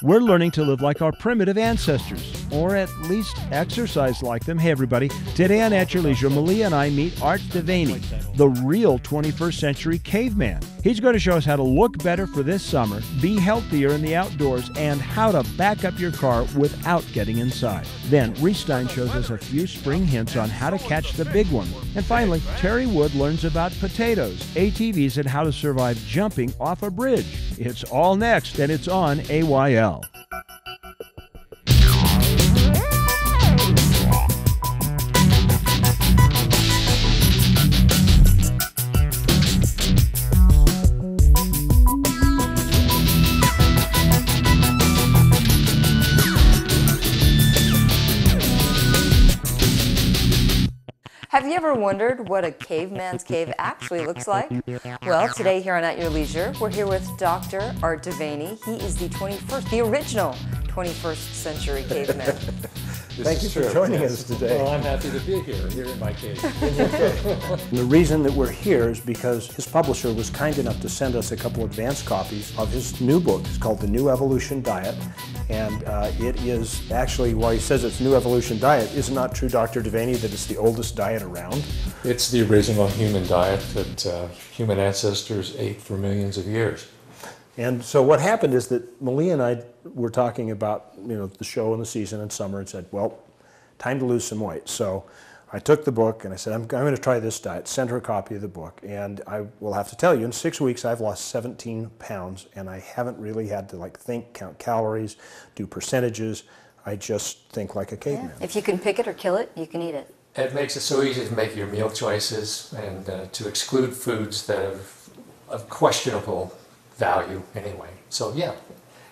We're learning to live like our primitive ancestors, or at least exercise like them. Hey everybody, today on At Your Leisure, Malia and I meet Art Devaney, the real 21st century caveman. He's going to show us how to look better for this summer, be healthier in the outdoors, and how to back up your car without getting inside. Then, Reese Stein shows us a few spring hints on how to catch the big one. And finally, Terry Wood learns about potatoes, ATVs, and how to survive jumping off a bridge. It's all next, and it's on AYL. Have you ever wondered what a caveman's cave actually looks like? Well, today here on At Your Leisure, we're here with Dr. Art Devaney. He is the original 21st century caveman. Thank you for joining us today. Well, I'm happy to be here in my cave. The reason that we're here is because his publisher was kind enough to send us a couple advanced copies of his new book. It's called The New Evolution Diet. And it is actually, while he says it's New Evolution Diet, is it not true, Dr. Devaney, that it's the oldest diet around? It's the original human diet that human ancestors ate for millions of years. And so what happened is that Malia and I were talking about, the show and the season in summer and said, well, time to lose some weight. So I took the book and I said, I'm going to try this diet, sent her a copy of the book. And I will have to tell you, in 6 weeks, I've lost 17 pounds and I haven't really had to think, count calories, do percentages. I just think like a caveman. Yeah. If you can pick it or kill it, you can eat it. It makes it so easy to make your meal choices and to exclude foods that are of questionable value anyway. So yeah,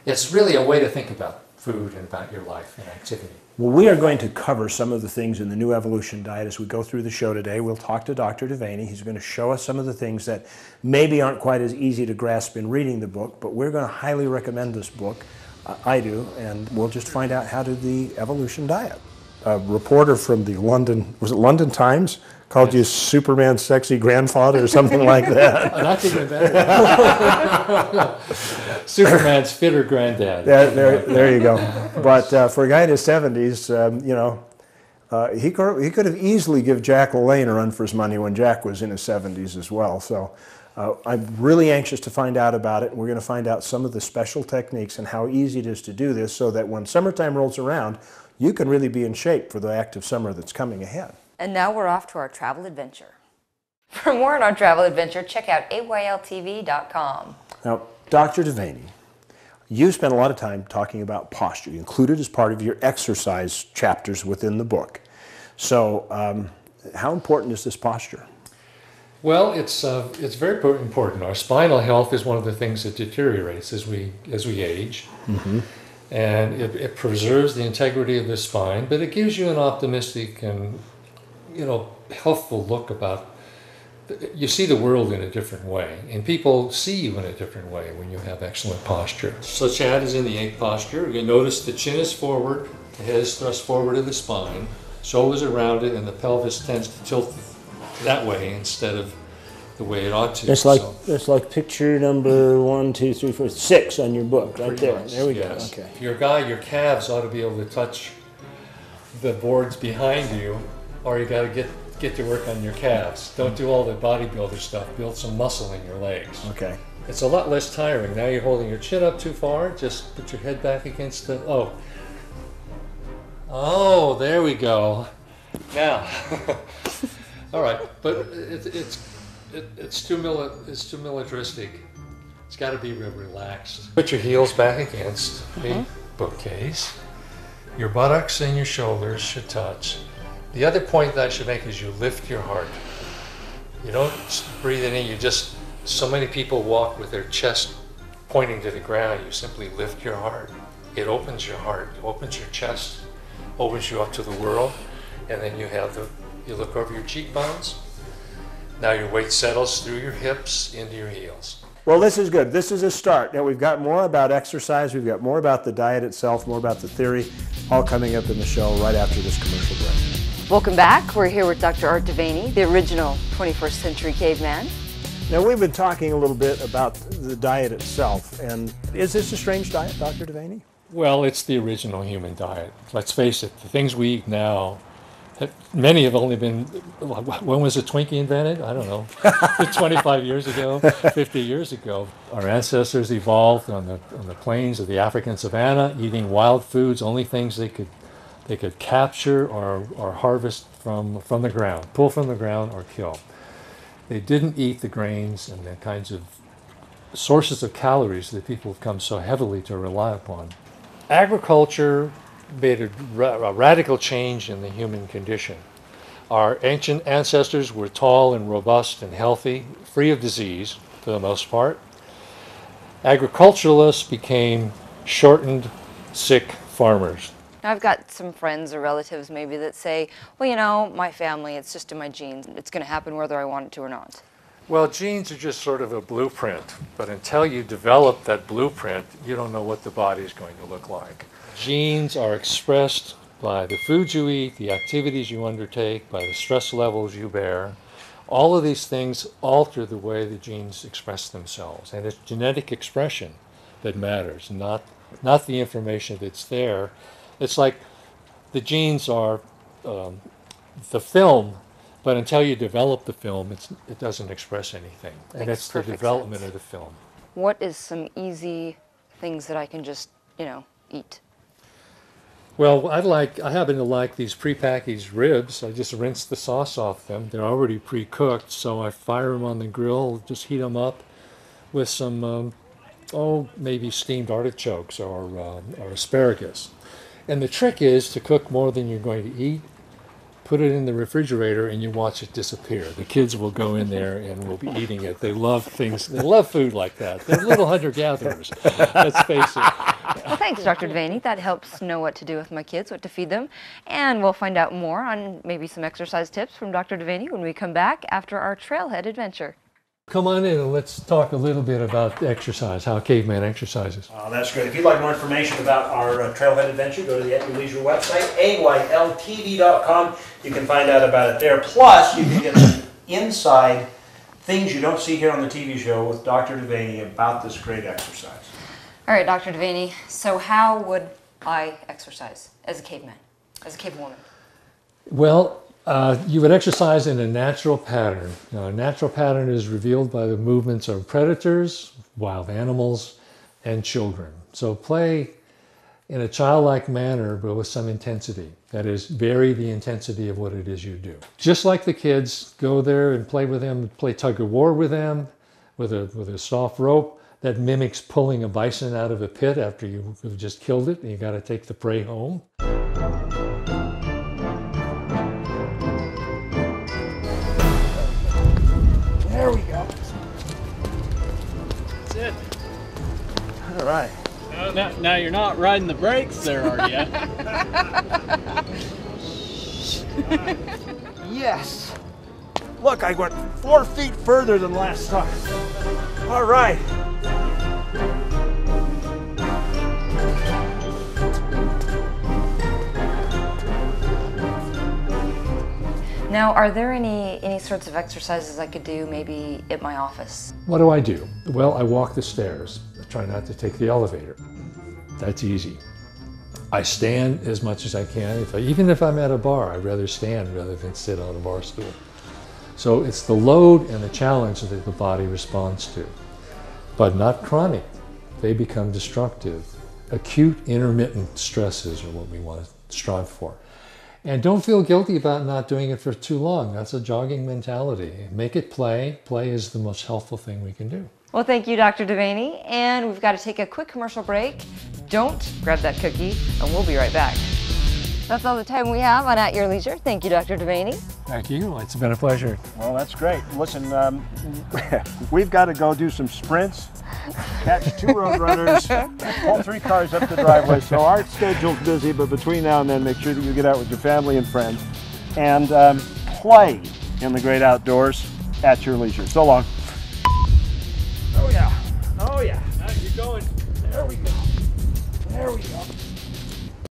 it's really a way to think about food and about your life and activity. Well, we are going to cover some of the things in the New Evolution Diet as we go through the show today. We'll talk to Dr. Devaney. He's going to show us some of the things that maybe aren't quite as easy to grasp in reading the book, but we're going to highly recommend this book. I do, and we'll just find out how to do the evolution diet. A reporter from the London Times called you Superman's sexy grandfather or something like that. Not even better. Superman's fitter granddad. There you go. But for a guy in his 70s, he could have easily given Jack LaLanne a run for his money when Jack was in his 70s as well. So I'm really anxious to find out about it. We're going to find out some of the special techniques and how easy it is to do this so that when summertime rolls around, you can really be in shape for the active summer that's coming ahead. And now we're off to our travel adventure. For more on our travel adventure, check out AYLTV.com. Now, Dr. Devaney, you spent a lot of time talking about posture. You included as part of your exercise chapters within the book. So how important is this posture? Well, it's very important. Our spinal health is one of the things that deteriorates as we age. Mm-hmm. And it preserves the integrity of the spine, but it gives you an optimistic and, healthful look about, you see the world in a different way, and people see you in a different way when you have excellent posture. So Chad is in the 8 posture. You notice the chin is forward, the head is thrust forward of the spine, shoulders are rounded, and the pelvis tends to tilt that way instead of the way it ought to. It's like picture number 1, 2, 3, 4, 6 on your book, right there. Much, there we yes. go. Okay. Your calves ought to be able to touch the boards behind you, or you got to get to work on your calves. Don't do all the bodybuilder stuff. Build some muscle in your legs. Okay. It's a lot less tiring. Now you're holding your chin up too far. Just put your head back against the. Oh, there we go. Now, all right, but it's too militaristic. It's got to be real relaxed. Put your heels back against the bookcase. Your buttocks and your shoulders should touch. The other point that I should make is you lift your heart. You don't breathe in. So many people walk with their chest pointing to the ground. You simply lift your heart. It opens your heart, opens your chest, opens you up to the world, and then you look over your cheekbones. Now your weight settles through your hips into your heels. Well, this is good. This is a start. Now we've got more about exercise. We've got more about the diet itself, more about the theory, all coming up in the show right after this commercial break. Welcome back. We're here with Dr. Art Devaney, the original 21st century caveman. Now we've been talking a little bit about the diet itself, and is this a strange diet, Dr. Devaney? Well, it's the original human diet. Let's face it, the things we eat now, many have only been, when was a Twinkie invented? I don't know, 25 years ago, 50 years ago. Our ancestors evolved on the plains of the African savanna, eating wild foods, only things they could capture or harvest from the ground, pull from the ground or kill. They didn't eat the grains and the kinds of sources of calories that people have come so heavily to rely upon. Agriculture made a radical change in the human condition. Our ancient ancestors were tall and robust and healthy, free of disease for the most part. Agriculturalists became shortened, sick farmers. Now, I've got some friends or relatives maybe that say, well, you know, my family, it's just in my genes. It's going to happen whether I want it to or not. Well, genes are just sort of a blueprint, but until you develop that blueprint, you don't know what the body is going to look like. Genes are expressed by the foods you eat, the activities you undertake, by the stress levels you bear. All of these things alter the way the genes express themselves, and it's genetic expression that matters, not the information that's there. It's like the genes are the film, but until you develop the film, it doesn't express anything. And it's the development of the film. What is some easy things that I can just, you know, eat? Well, I happen to like these prepackaged ribs. I just rinse the sauce off them. They're already pre-cooked, so I fire them on the grill, just heat them up with some, maybe steamed artichokes or asparagus. And the trick is to cook more than you're going to eat. Put it in the refrigerator and you watch it disappear. The kids will go in there and will be eating it. They love things. They love food like that. They're little hunter-gatherers. Let's face it. Well, thanks, Dr. Devaney. That helps know what to do with my kids, what to feed them. And we'll find out more on maybe some exercise tips from Dr. Devaney when we come back after our trailhead adventure. Come on in and let's talk a little bit about exercise, how caveman exercises. That's great. If you'd like more information about our Trailhead Adventure, go to the At Your Leisure website, AYLTV.com. You can find out about it there. Plus, you can get some inside things you don't see here on the TV show with Dr. Devaney about this great exercise. All right, Dr. Devaney, so how would I exercise as a caveman, as a cavewoman? Well, you would exercise in a natural pattern. Now, a natural pattern is revealed by the movements of predators, wild animals, and children. So play in a childlike manner, but with some intensity. That is, vary the intensity of what it is you do. Just like the kids, go there and play with them, play tug of war with them, with a soft rope that mimics pulling a bison out of a pit after you've just killed it and you got to take the prey home. There we go. That's it. All right. Now you're not riding the brakes there, are you? Yes. Look, I went 4 feet further than last time. All right. Now, are there any sorts of exercises I could do maybe at my office? What do I do? Well, I walk the stairs. I try not to take the elevator. That's easy. I stand as much as I can. Even if I'm at a bar, I'd rather stand rather than sit on a bar stool. So it's the load and the challenge that the body responds to, but not chronic. They become destructive. Acute intermittent stresses are what we want to strive for. And don't feel guilty about not doing it for too long. That's a jogging mentality. Make it play. Play is the most helpful thing we can do. Well, thank you, Dr. Devaney. And we've got to take a quick commercial break. Don't grab that cookie, and we'll be right back. That's all the time we have on At Your Leisure. Thank you, Dr. Devaney. Thank you. It's been a pleasure. Well, that's great. Listen, we've got to go do some sprints, catch 2 road runners, pull 3 cars up the driveway. So our schedule's busy, but between now and then, make sure that you get out with your family and friends and play in the great outdoors at your leisure. So long. Oh yeah. Oh yeah. You're going. There we go. There we go.